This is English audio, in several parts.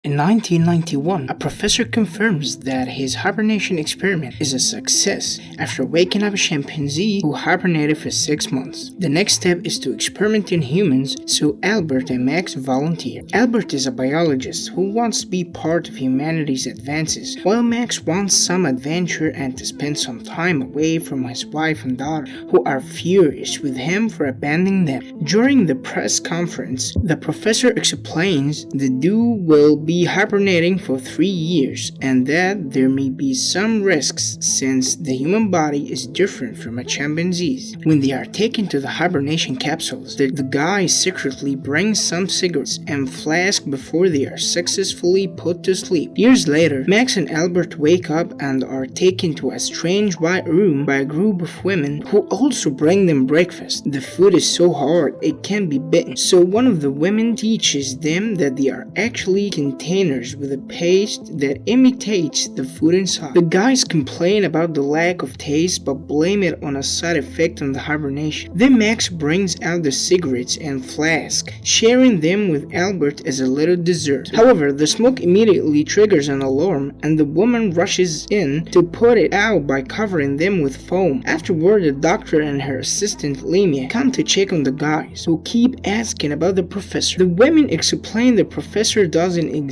In 1991, a professor confirms that his hibernation experiment is a success after waking up a chimpanzee who hibernated for 6 months. The next step is to experiment in humans, so Albert and Max volunteer. Albert is a biologist who wants to be part of humanity's advances, while Max wants some adventure and to spend some time away from his wife and daughter, who are furious with him for abandoning them. During the press conference, the professor explains the duo will be hibernating for 3 years and that there may be some risks since the human body is different from a chimpanzee's. When they are taken to the hibernation capsules, the guys secretly bring some cigarettes and flask before they are successfully put to sleep. Years later, Max and Albert wake up and are taken to a strange white room by a group of women who also bring them breakfast. The food is so hard it can be bitten, so one of the women teaches them that they are actually containers with a paste that imitates the food inside. The guys complain about the lack of taste but blame it on a side effect on the hibernation. Then Max brings out the cigarettes and flask, sharing them with Albert as a little dessert. However, the smoke immediately triggers an alarm and the woman rushes in to put it out by covering them with foam. Afterward, the doctor and her assistant Lemia come to check on the guys, who keep asking about the professor. The women explain the professor doesn't exist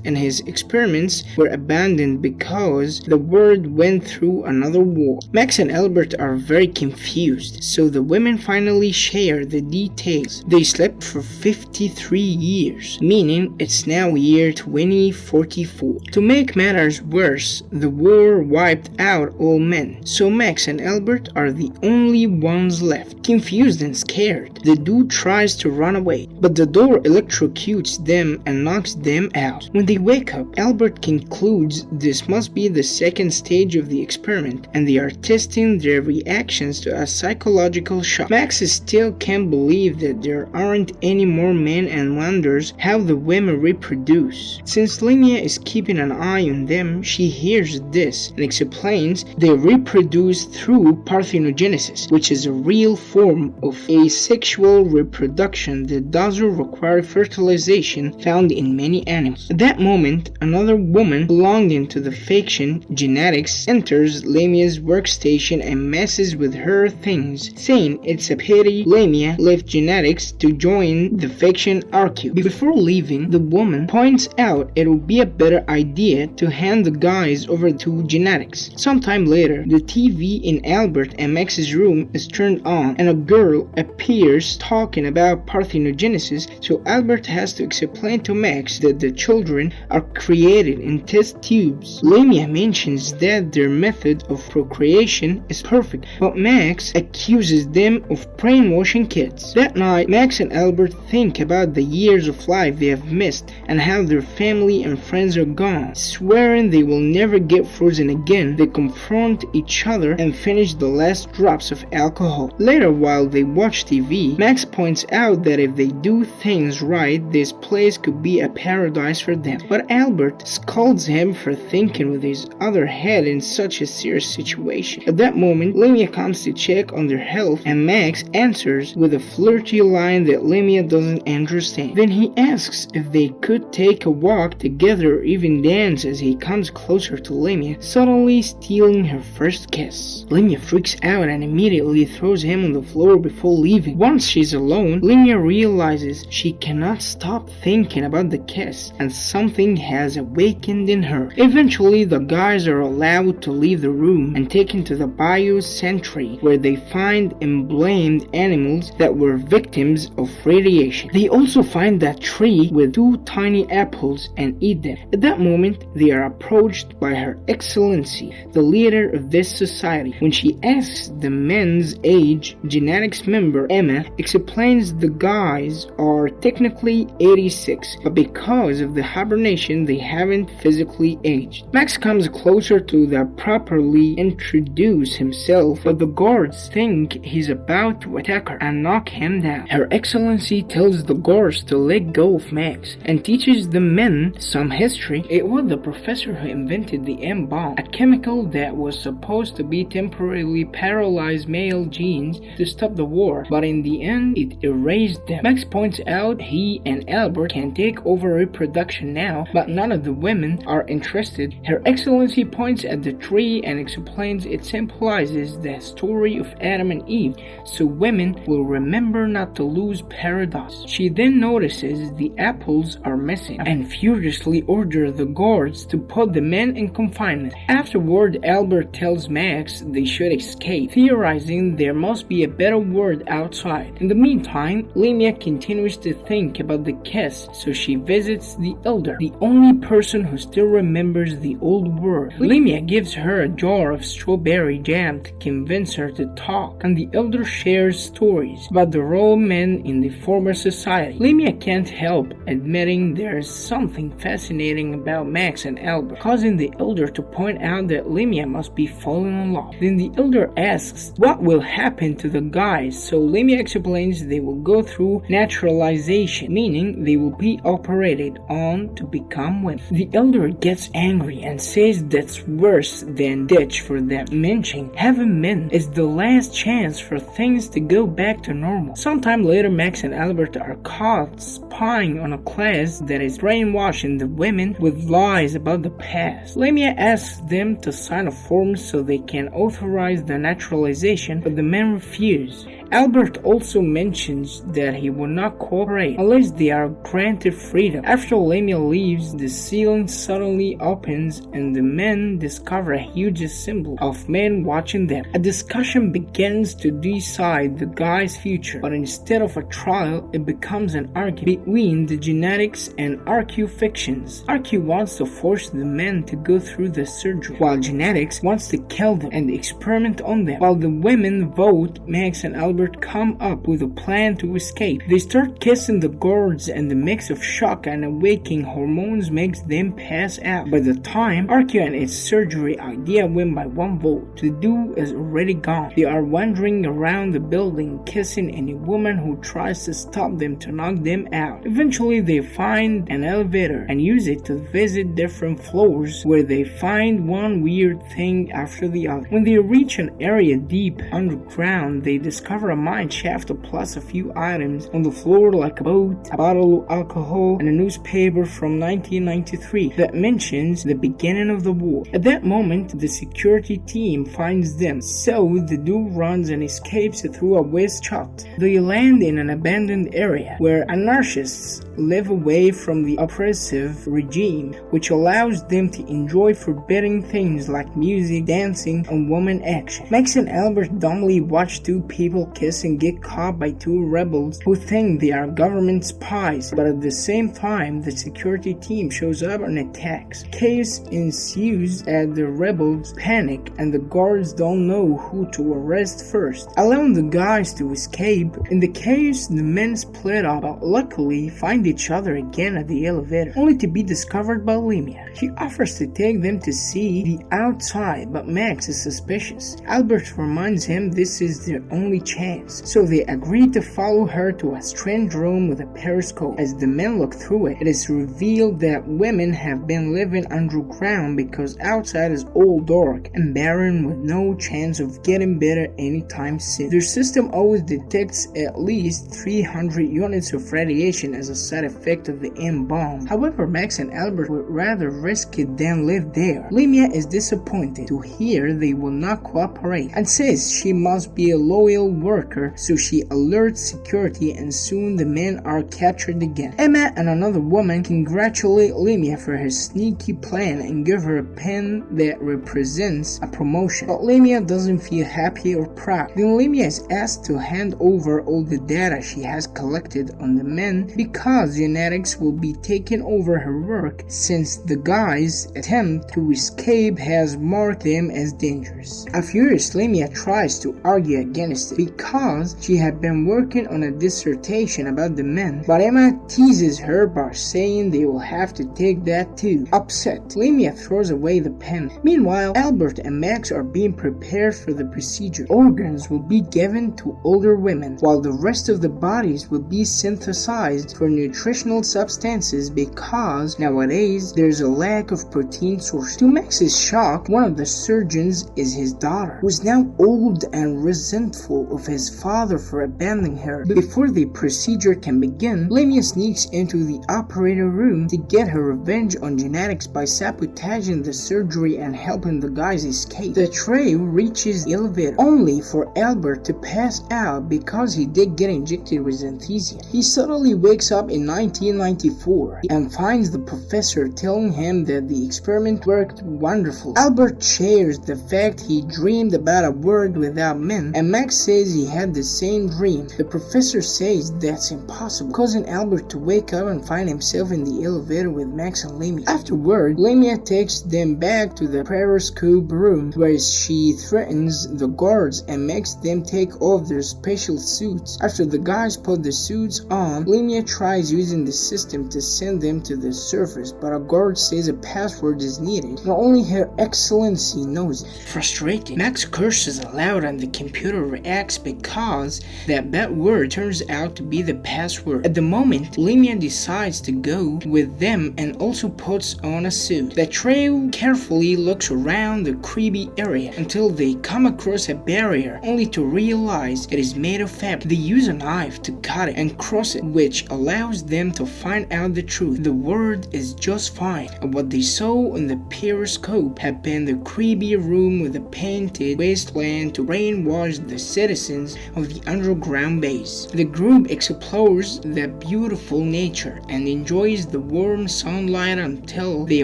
and his experiments were abandoned because the world went through another war. Max and Albert are very confused, so the women finally share the details. They slept for 53 years, meaning it's now year 2044. To make matters worse, the war wiped out all men, so Max and Albert are the only ones left. Confused and scared, the dude tries to run away, but the door electrocutes them and knocks them out. When they wake up, Albert concludes this must be the second stage of the experiment and they are testing their reactions to a psychological shock. Max still can't believe that there aren't any more men and wonders how the women reproduce. Since Lemia is keeping an eye on them, she hears this and explains they reproduce through parthenogenesis, which is a real form of asexual reproduction that doesn't require fertilization found in many animals. At that moment, another woman belonging to the faction Genetics enters Lamia's workstation and messes with her things, saying it's a pity Lamia left Genetics to join the faction RQ. Before leaving, the woman points out it would be a better idea to hand the guys over to Genetics. Sometime later, the TV in Albert and Max's room is turned on and a girl appears talking about parthenogenesis, so Albert has to explain to Max that the children are created in test tubes. Lamia mentions that their method of procreation is perfect, but Max accuses them of brainwashing kids. That night, Max and Albert think about the years of life they have missed and how their family and friends are gone. Swearing they will never get frozen again, they confront each other and finish the last drops of alcohol. Later, while they watch TV, Max points out that if they do things right, this place could be a paradise for them. But Albert scolds him for thinking with his other head in such a serious situation. At that moment, Lemia comes to check on their health and Max answers with a flirty line that Lemia doesn't understand. Then he asks if they could take a walk together or even dance as he comes closer to Lemia, suddenly stealing her first kiss. Lemia freaks out and immediately throws him on the floor before leaving. Once she's alone, Lemia realizes she cannot stop thinking about the kiss and something has awakened in her. Eventually, the guys are allowed to leave the room and taken to the biocentury where they find emblamed animals that were victims of radiation. They also find that tree with 2 tiny apples and eat them. At that moment, they are approached by Her Excellency, the leader of this society. When she asks the men's age, Genetics member Emma explains the guys are technically 86, but because of the hibernation they haven't physically aged. Max comes closer to properly introduce himself, but the guards think he's about to attack her and knock him down. Her Excellency tells the guards to let go of Max and teaches the men some history. It was the professor who invented the M-bomb, a chemical that was supposed to be temporarily paralyze male genes to stop the war, but in the end it erased them. Max points out he and Albert can take over reproduction production now, but none of the women are interested. Her Excellency points at the tree and explains it symbolizes the story of Adam and Eve, so women will remember not to lose paradise. She then notices the apples are missing and furiously orders the guards to put the men in confinement. Afterward, Albert tells Max they should escape, theorizing there must be a better world outside. In the meantime, Lemia continues to think about the kiss, so she visits the elder, the only person who still remembers the old world. Lemia gives her a jar of strawberry jam to convince her to talk, and the elder shares stories about the royal men in the former society. Lemia can't help admitting there's something fascinating about Max and Albert, causing the elder to point out that Lemia must be falling in love. Then the elder asks what will happen to the guys, so Lemia explains they will go through naturalization, meaning they will be operated on to become women. The elder gets angry and says that's worse than ditch for them, mentioning having men is the last chance for things to go back to normal. Sometime later, Max and Albert are caught spying on a class that is brainwashing the women with lies about the past. Lemia asks them to sign a form so they can authorize the naturalization, but the men refuse. Albert also mentions that he will not cooperate unless they are granted freedom. After Lemia leaves, the ceiling suddenly opens and the men discover a huge symbol of men watching them. A discussion begins to decide the guy's future, but instead of a trial, it becomes an argument between the genetics and RQ fictions. RQ wants to force the men to go through the surgery, while genetics wants to kill them and experiment on them. While the women vote, Max and Albert come up with a plan to escape. They start kissing the guards, and the mix of shock and awakening hormones makes them pass out. By the time RQ and its surgery idea win by one vote, the duo is already gone. They are wandering around the building, kissing any woman who tries to stop them to knock them out. Eventually, they find an elevator and use it to visit different floors, where they find one weird thing after the other. When they reach an area deep underground, they discover a mine shaft plus a few items on the floor, like a boat, a bottle of alcohol, and a newspaper from 1993 that mentions the beginning of the war. At that moment, the security team finds them, so the duo runs and escapes through a waste shot. They land in an abandoned area where anarchists live away from the oppressive regime, which allows them to enjoy forbidden things like music, dancing, and woman action. Max and Albert dumbly watch two people kiss and get caught by two rebels who think they are government spies, but at the same time the security team shows up and attacks. Chaos ensues as the rebels panic and the guards don't know who to arrest first, allowing the guys to escape. In the chaos, the men split up, but luckily find each other again at the elevator, only to be discovered by Lemia. She offers to take them to see the outside, but Max is suspicious. Albert reminds him this is their only chance, so they agree to follow her to a strange room with a periscope. As the men look through it, it is revealed that women have been living underground because outside is all dark and barren with no chance of getting better anytime soon. Their system always detects at least 300 units of radiation as a side effect of the M-bomb. However, Max and Albert would rather risk it than live there. Lemia is disappointed to hear they will not cooperate and says she must be a loyal worker, so she alerts security and soon the men are captured again. Emma and another woman congratulate Lemia for her sneaky plan and give her a pen that represents a promotion, but Lemia doesn't feel happy or proud. Then Lemia is asked to hand over all the data she has collected on the men because genetics will be taking over her work, since the guys' attempt to escape has marked them as dangerous. A furious Lemia tries to argue against it because she had been working on a dissertation about the men, but Emma teases her by saying they will have to take that too. Upset, Lemia throws away the pen. Meanwhile, Albert and Max are being prepared for the procedure. Organs will be given to older women, while the rest of the bodies will be synthesized for nutritional substances because nowadays there's a lack of protein source. To Max's shock, one of the surgeons is his daughter, who is now old and resentful of his father for abandoning her. Before the procedure can begin, Lamia sneaks into the operating room to get her revenge on genetics by sabotaging the surgery and helping the guys escape. The trio reaches the elevator, only for Albert to pass out because he did get injected with anesthesia. He suddenly wakes up in 1994 and finds the professor telling him that the experiment worked wonderfully. Albert shares the fact he dreamed about a world without men, and Max says he had the same dream. The professor says that's impossible, causing Albert to wake up and find himself in the elevator with Max and Lamia. Afterward, Lamia takes them back to the periscope room where she threatens the guards and makes them take off their special suits. After the guys put the suits on, Lamia tries using the system to send them to the surface, but a guard says a password is needed and only Her Excellency knows it. Frustrated, Max curses aloud and the computer reacts because that bad word turns out to be the password. At the moment, Lamia decides to go with them and also puts on a suit. The trio carefully looks around the creepy area until they come across a barrier, only to realize it is made of fabric. They use a knife to cut it and cross it, which allows them to find out the truth. The word is just fine, and what they saw in the periscope had been the creepy room with a painted wasteland to brainwash the citizens of the underground base. The group explores the beautiful nature and enjoys the warm sunlight until they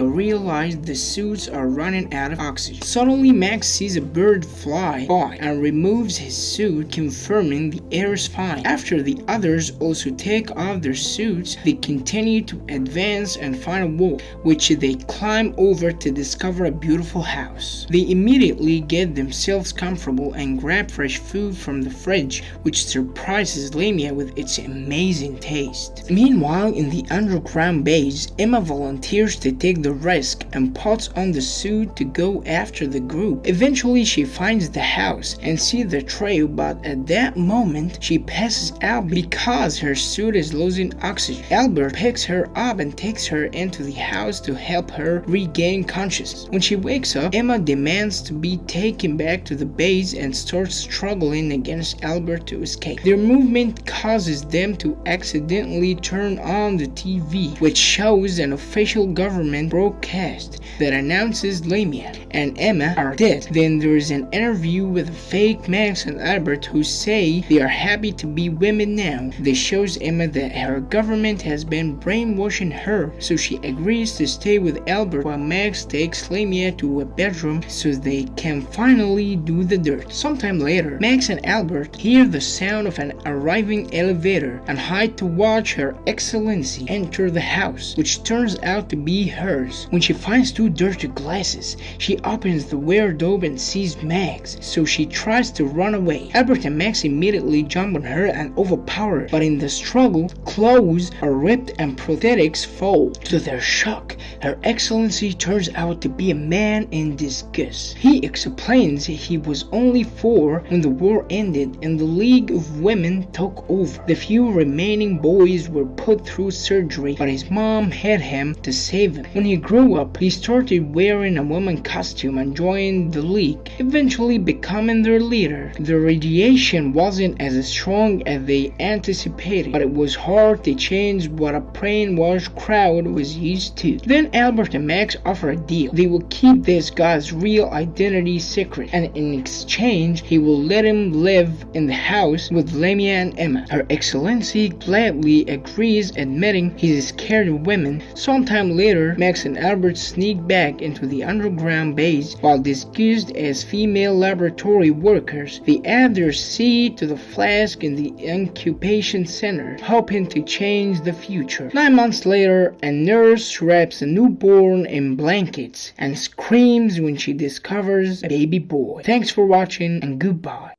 realize the suits are running out of oxygen. Suddenly, Max sees a bird fly by and removes his suit, confirming the air is fine. After the others also take off their suits, they continue to advance and find a wall, which they climb over to discover a beautiful house. They immediately get themselves comfortable and grab fresh food from the fridge, which surprises Lamia with its amazing taste. Meanwhile, in the underground base, Emma volunteers to take the risk and puts on the suit to go after the group. Eventually, she finds the house and sees the trio, but at that moment, she passes out because her suit is losing oxygen. Albert picks her up and takes her into the house to help her regain consciousness. When she wakes up, Emma demands to be taken back to the base and starts struggling against Albert to escape. Their movement causes them to accidentally turn on the TV, which shows an official government broadcast that announces Lamia and Emma are dead. Then there is an interview with fake Max and Albert who say they are happy to be women now. This shows Emma that her government has been brainwashing her, so she agrees to stay with Albert while Max takes Lamia to a bedroom so they can finally do the dirt. Sometime later, Max and Albert hear the sound of an arriving elevator and hide to watch Her Excellency enter the house, which turns out to be hers. When she finds two dirty glasses, she opens the wardrobe and sees Max, so she tries to run away. Albert and Max immediately jump on her and overpower her, but in the struggle, clothes are ripped and prosthetics fall. To their shock, Her Excellency turns out to be a man in disguise. He explains he was only 4 when the war ended and the League of Women took over. The few remaining boys were put through surgery, but his mom had him to save him. When he grew up, he started wearing a woman costume and joined the League, eventually becoming their leader. The radiation wasn't as strong as they anticipated, but it was hard to change what a brainwashed crowd was used to. Then Albert and Max offer a deal. They will keep this guy's real identity secret, and in exchange, he will let him live in the house with Lamia and Emma. Her Excellency gladly agrees, admitting he's scared of women. Sometime later, Max and Albert sneak back into the underground base while disguised as female laboratory workers. They add their seed to the flask in the incubation center, hoping to change the future. 9 months later, a nurse wraps a newborn in blankets and screams when she discovers a baby boy. Thanks for watching and goodbye.